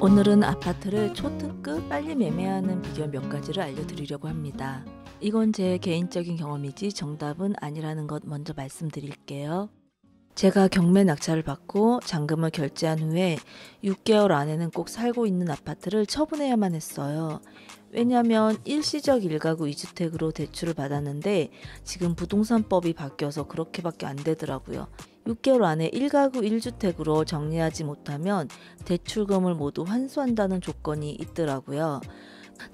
오늘은 아파트를 초특급 빨리 매매하는 비결 몇 가지를 알려드리려고 합니다. 이건 제 개인적인 경험이지 정답은 아니라는 것 먼저 말씀드릴게요. 제가 경매 낙찰을 받고 잔금을 결제한 후에 6개월 안에는 꼭 살고 있는 아파트를 처분해야만 했어요. 왜냐하면 일시적 1가구 2주택으로 대출을 받았는데 지금 부동산법이 바뀌어서 그렇게밖에 안 되더라고요. 6개월 안에 1가구 1주택으로 정리하지 못하면 대출금을 모두 환수한다는 조건이 있더라고요.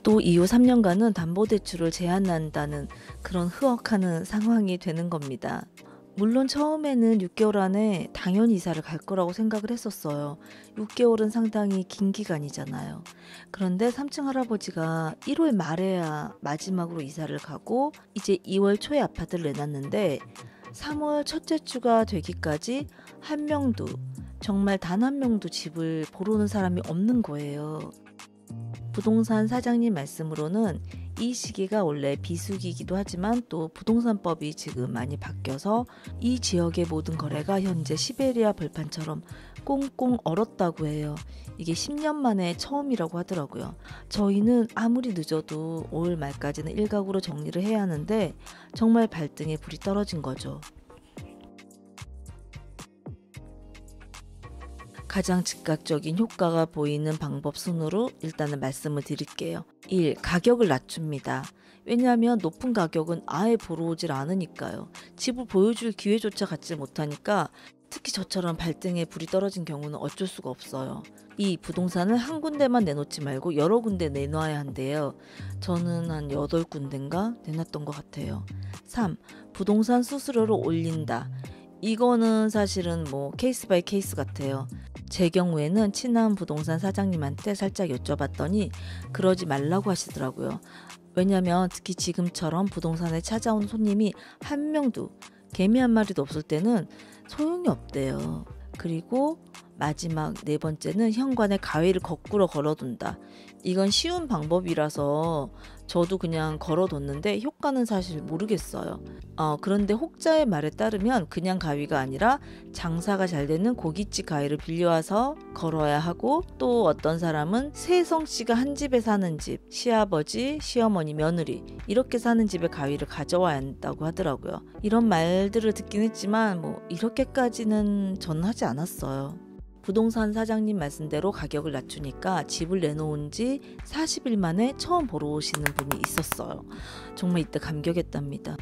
또 이후 3년간은 담보대출을 제한한다는 그런 흐억하는 상황이 되는 겁니다. 물론 처음에는 6개월 안에 당연히 이사를 갈 거라고 생각을 했었어요. 6개월은 상당히 긴 기간이잖아요. 그런데 3층 할아버지가 1월 말에야 마지막으로 이사를 가고 이제 2월 초에 아파트를 내놨는데 3월 첫째 주가 되기까지 한 명도, 정말 단 한 명도 집을 보러 오는 사람이 없는 거예요. 부동산 사장님 말씀으로는 이 시기가 원래 비수기이기도 하지만 또 부동산법이 지금 많이 바뀌어서 이 지역의 모든 거래가 현재 시베리아 벌판처럼 꽁꽁 얼었다고 해요. 이게 10년 만에 처음이라고 하더라고요. 저희는 아무리 늦어도 5월 말까지는 1가구로 정리를 해야 하는데 정말 발등에 불이 떨어진 거죠. 가장 즉각적인 효과가 보이는 방법 순으로 일단은 말씀을 드릴게요. 1. 가격을 낮춥니다. 왜냐하면 높은 가격은 아예 보러 오질 않으니까요. 집을 보여줄 기회조차 갖지 못하니까 특히 저처럼 발등에 불이 떨어진 경우는 어쩔 수가 없어요. 2. 부동산을 한 군데만 내놓지 말고 여러 군데 내놔야 한대요. 저는 한 8군데인가 내놨던 것 같아요. 3. 부동산 수수료를 올린다. 이거는 사실은 케이스 바이 케이스 같아요. 제 경우에는 친한 부동산 사장님한테 살짝 여쭤봤더니 그러지 말라고 하시더라고요. 왜냐면 특히 지금처럼 부동산에 찾아온 손님이 한 명도, 개미 한 마리도 없을 때는 소용이 없대요. 그리고 마지막 4번째는 현관에 가위를 거꾸로 걸어둔다. 이건 쉬운 방법이라서 저도 그냥 걸어뒀는데 효과는 사실 모르겠어요. 그런데 혹자의 말에 따르면 그냥 가위가 아니라 장사가 잘 되는 고깃집 가위를 빌려와서 걸어야 하고, 또 어떤 사람은 세성씨가 한 집에 사는 집, 시아버지, 시어머니, 며느리 이렇게 사는 집에 가위를 가져와야 한다고 하더라고요. 이런 말들을 듣긴 했지만 이렇게까지는 저는 하지 않았어요. 부동산 사장님 말씀대로 가격을 낮추니까 집을 내놓은 지 40일 만에 처음 보러 오시는 분이 있었어요. 정말 이때 감격했답니다.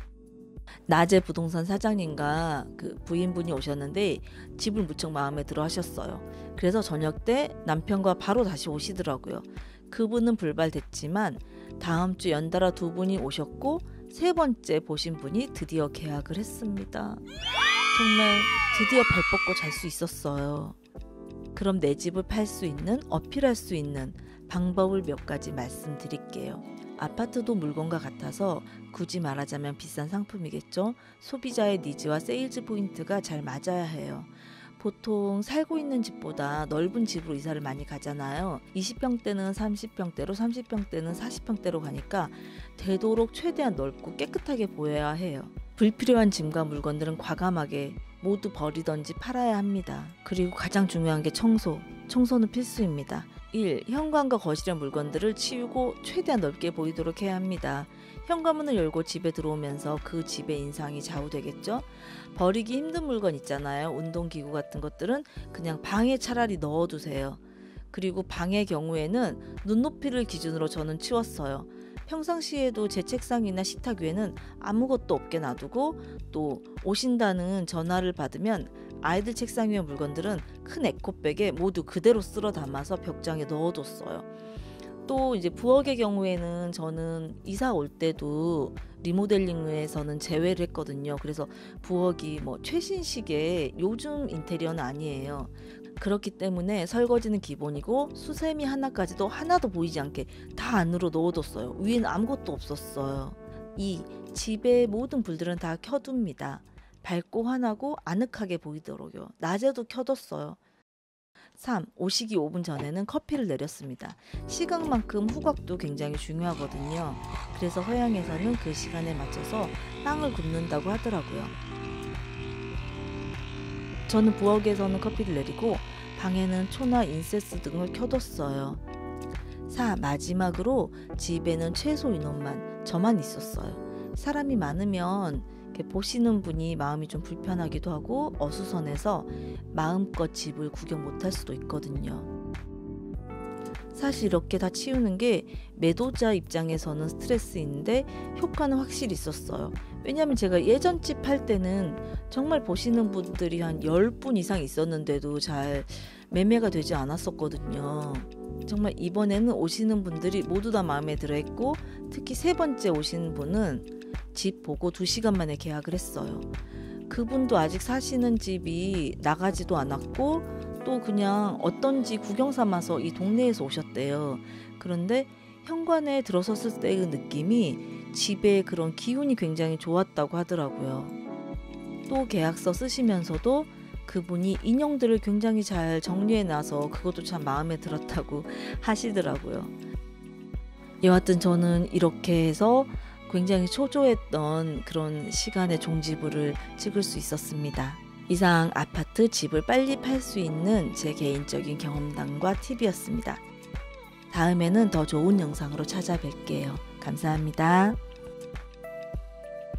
낮에 부동산 사장님과 그 부인분이 오셨는데 집을 무척 마음에 들어 하셨어요. 그래서 저녁 때 남편과 바로 다시 오시더라고요. 그분은 불발됐지만 다음 주 연달아 2분이 오셨고 3번째 보신 분이 드디어 계약을 했습니다. 정말 드디어 발 뻗고 잘 수 있었어요. 그럼 내 집을 팔 수 있는, 어필할 수 있는 방법을 몇 가지 말씀드릴게요. 아파트도 물건과 같아서 굳이 말하자면 비싼 상품이겠죠. 소비자의 니즈와 세일즈 포인트가 잘 맞아야 해요. 보통 살고 있는 집보다 넓은 집으로 이사를 많이 가잖아요. 20평대는 30평대로, 30평대는 40평대로 가니까 되도록 최대한 넓고 깨끗하게 보여야 해요. 불필요한 짐과 물건들은 과감하게 모두 버리던지 팔아야 합니다. 그리고 가장 중요한 게 청소는 필수입니다. 1. 현관과 거실의 물건들을 치우고 최대한 넓게 보이도록 해야 합니다. 현관문을 열고 집에 들어오면서 그 집의 인상이 좌우되겠죠? 버리기 힘든 물건 있잖아요. 운동기구 같은 것들은 그냥 방에 차라리 넣어두세요. 그리고 방의 경우에는 눈높이를 기준으로 저는 치웠어요. 평상시에도 제 책상이나 식탁 위에는 아무것도 없게 놔두고, 또 오신다는 전화를 받으면 아이들 책상 위의 물건들은 큰 에코백에 모두 그대로 쓸어 담아서 벽장에 넣어뒀어요. 또 이제 부엌의 경우에는 저는 이사 올 때도 리모델링에서는 제외를 했거든요. 그래서 부엌이 최신식의 요즘 인테리어는 아니에요. 그렇기 때문에 설거지는 기본이고 수세미 하나까지도 하나도 보이지 않게 다 안으로 넣어뒀어요. 위에는 아무것도 없었어요. 2. 집의 모든 불들은 다 켜둡니다. 밝고 환하고 아늑하게 보이도록요. 낮에도 켜뒀어요. 3. 오시기 5분 전에는 커피를 내렸습니다. 시각만큼 후각도 굉장히 중요하거든요. 그래서 서양에서는 그 시간에 맞춰서 빵을 굽는다고 하더라고요. 저는 부엌에서는 커피를 내리고 방에는 초나 인센스 등을 켜뒀어요. 4. 마지막으로 집에는 최소 인원만 저만 있었어요. 사람이 많으면 이렇게 보시는 분이 마음이 좀 불편하기도 하고 어수선해서 마음껏 집을 구경 못할 수도 있거든요. 사실 이렇게 다 치우는 게 매도자 입장에서는 스트레스인데 효과는 확실히 있었어요. 왜냐하면 제가 예전 집 할 때는 정말 보시는 분들이 한 10분 이상 있었는데도 잘 매매가 되지 않았었거든요. 정말 이번에는 오시는 분들이 모두 다 마음에 들어 했고, 특히 세 번째 오신 분은 집 보고 2시간 만에 계약을 했어요. 그분도 아직 사시는 집이 나가지도 않았고 또 그냥 어떤지 구경 삼아서 이 동네에서 오셨대요. 그런데 현관에 들어섰을 때의 느낌이 집의 그런 기운이 굉장히 좋았다고 하더라고요. 또 계약서 쓰시면서도 그분이 인형들을 굉장히 잘 정리해놔서 그것도 참 마음에 들었다고 하시더라고요. 여하튼 저는 이렇게 해서 굉장히 초조했던 그런 시간의 종지부를 찍을 수 있었습니다. 이상 아파트 집을 빨리 팔 수 있는 제 개인적인 경험담과 팁이었습니다. 다음에는 더 좋은 영상으로 찾아뵐게요. 감사합니다.